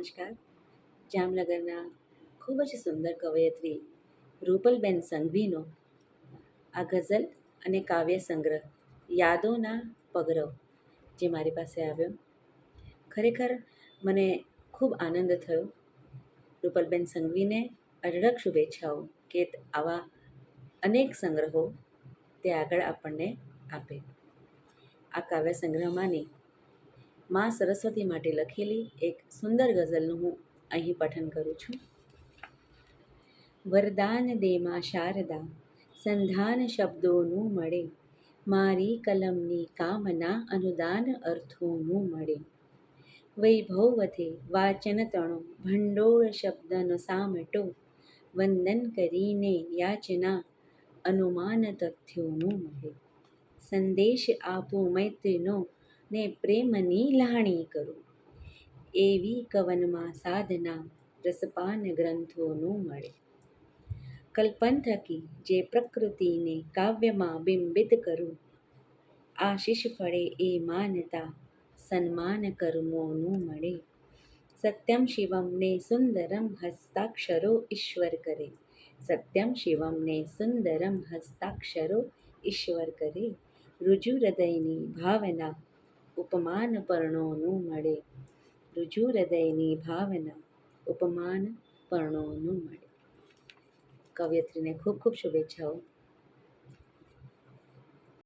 નમસ્કાર. જામનગરના ખૂબ જ સુંદર કવયત્રી રૂપલબેન સંઘવીનો આ ગઝલ અને કાવ્ય સંગ્રહ યાદોના પગરવ જે મારી પાસે આવ્યો, ખરેખર મને ખૂબ આનંદ થયો. રૂપલબેન સંઘવીને અઢળક શુભેચ્છાઓ કે આવા અનેક સંગ્રહો તે આગળ આપણને આપે. આ કાવ્ય સંગ્રહમાંની મા સરસ્વતી માટે લખેલી એક સુંદર ગઝલનું હું અહીં પઠન કરું છું. વરદાન દે માં શારદા, સંધાન શબ્દોનું મળે, મારી કલમની કામના અનુદાન અર્થોનું મળે. વૈભવ વધે વાચન તણો, ભંડોળ શબ્દનો સામટો, વંદન કરીને યાચના અનુમાન તથ્યોનું મળે. સંદેશ આપું મૈત્રીનો ને પ્રેમની લાણી કરું, એવી કવનમાં સાધના રસપાન ગ્રંથોનું મળે. કલ્પન થકી જે પ્રકૃતિને કાવ્યમાં બિંબિત કરું, આશિષ ફળે એ માનતા સન્માન કર્મોનું મળે. સત્યમ શિવમ ને સુંદરમ હસ્તાક્ષરો ઈશ્વર કરે, સત્યમ શિવમ ને સુંદરમ હસ્તાક્ષરો ઈશ્વર કરે. ઋજુ હૃદયની ભાવના ઉપમાન પર્ણોનું મળે, ઋજુ હૃદયની ભાવના ઉપમાન પર્ણોનું મળે. કવયત્રીને ખૂબ ખૂબ શુભેચ્છાઓ.